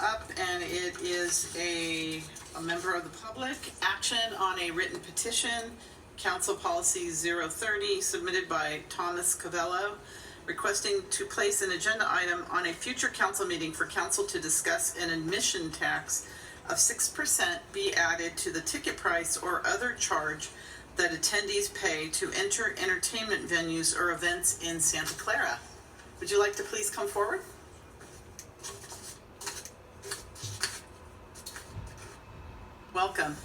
up, and it is a member of the public. Action on a written petition, Council Policy 030, submitted by T.Calvello, requesting to place an agenda item on a future council meeting for council to discuss an admission tax of 6% be added to the ticket price or other charge that attendees pay to enter entertainment venues or events in Santa Clara. Would you like to please come forward? Welcome.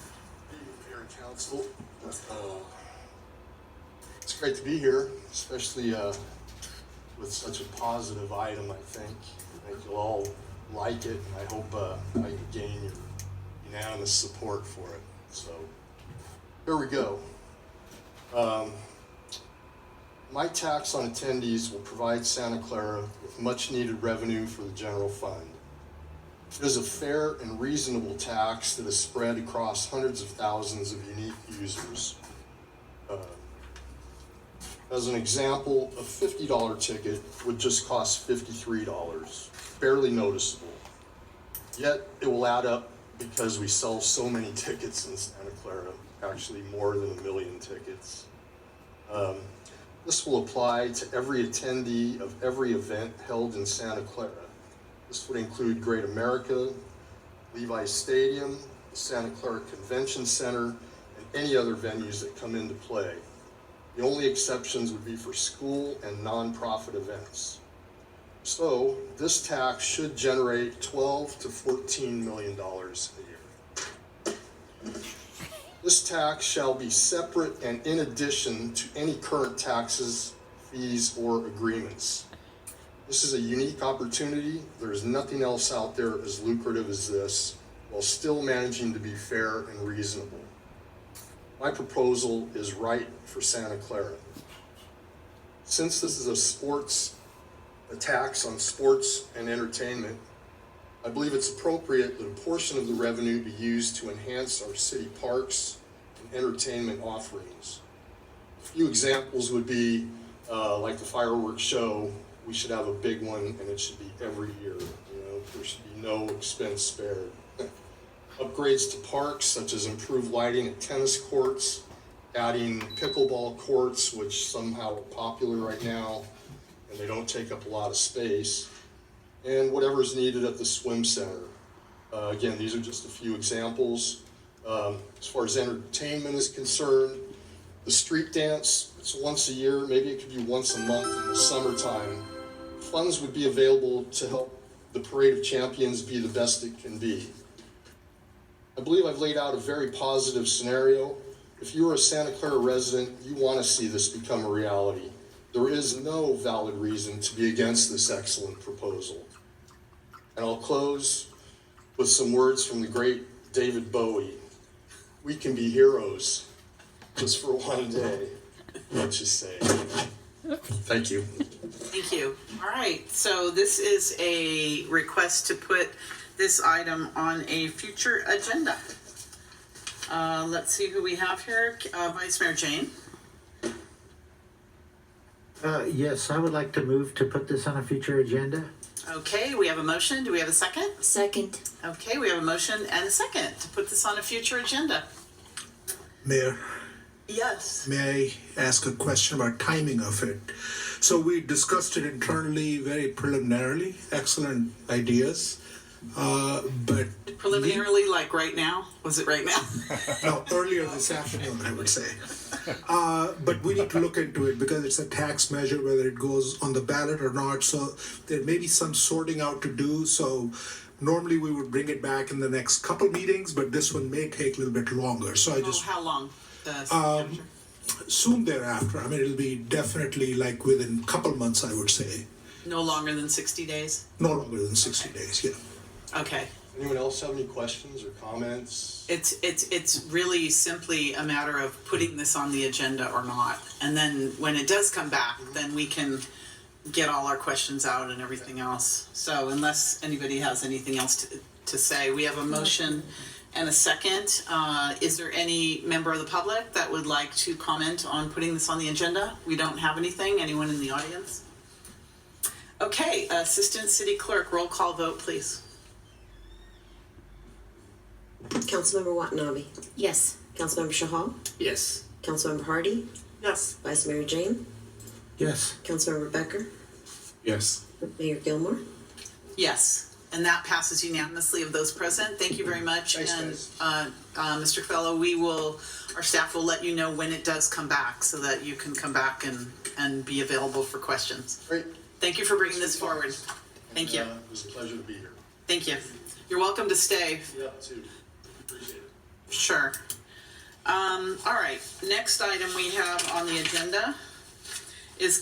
Mayor and Council. It's great to be here, especially with such a positive item, I think. I think you'll all like it, and I hope I can gain your unanimous support for it. So, here we go. My tax on attendees will provide Santa Clara with much needed revenue for the general fund. It is a fair and reasonable tax that is spread across hundreds of thousands of unique users. As an example, a $50 ticket would just cost $53, barely noticeable. Yet it will add up because we sell so many tickets in Santa Clara, actually more than 1 million tickets. This will apply to every attendee of every event held in Santa Clara. This would include Great America, Levi Stadium, the Santa Clara Convention Center, and any other venues that come into play. The only exceptions would be for school and nonprofit events. So this tax should generate $12 to $14 million a year. This tax shall be separate and in addition to any current taxes, fees, or agreements. This is a unique opportunity. There is nothing else out there as lucrative as this, while still managing to be fair and reasonable. My proposal is right for Santa Clara. Since this is a tax on sports and entertainment, I believe it's appropriate that a portion of the revenue be used to enhance our city parks and entertainment offerings. A few examples would be like the fireworks show. We should have a big one, and it should be every year. There should be no expense spared. Upgrades to parks, such as improved lighting at tennis courts, adding pickleball courts, which somehow are popular right now, and they don't take up a lot of space, and whatever is needed at the swim center. Again, these are just a few examples. As far as entertainment is concerned, the street dance, it's once a year, maybe it could be once a month in the summertime. Funds would be available to help the Parade of Champions be the best it can be. I believe I've laid out a very positive scenario. If you are a Santa Clara resident, you want to see this become a reality. There is no valid reason to be against this excellent proposal. And I'll close with some words from the great David Bowie. We can be heroes just for one day, let's just say. Thank you. Thank you. All right, so this is a request to put this item on a future agenda. Let's see who we have here. Vice Mayor Jane. Yes, I would like to move to put this on a future agenda. Okay, we have a motion. Do we have a second? Second. Okay, we have a motion and a second to put this on a future agenda. Mayor, Yes. may I ask a question about timing of it? So we discussed it internally, very preliminarily, excellent ideas, but... Preliminarily, like right now? Was it right now? No, earlier this afternoon, I would say. But we need to look into it because it's a tax measure, whether it goes on the ballot or not. So there may be some sorting out to do. So normally we would bring it back in the next couple meetings, but this one may take a little bit longer. So I just... How long? The soon thereafter. I mean, it'll be definitely like within a couple months, I would say. No longer than 60 days? No longer than 60 days, yeah. Okay. Anyone else have any questions or comments? It's really simply a matter of putting this on the agenda or not. And then when it does come back, then we can get all our questions out and everything else. So unless anybody has anything else to say, we have a motion and a second. Is there any member of the public that would like to comment on putting this on the agenda? We don't have anything. Anyone in the audience? Okay, Assistant City Clerk, roll call vote, please. Councilmember Watanabe. Yes. Councilmember Shahal. Yes. Councilmember Hardy. Yes. Vice Mayor Jane. Yes. Councilmember Becker. Yes. Mayor Gilmore. Yes. And that passes unanimously of those present. Thank you very much. Thanks, And Mr. Fellow, our staff will let you know when it does come back so that you can come back and be available for questions. Great. Thank you for bringing this forward. Thank you. It was a pleasure to be here. Thank you. You're welcome to stay. Yeah, too. Appreciate it. Sure. All right. Next item we have on the agenda is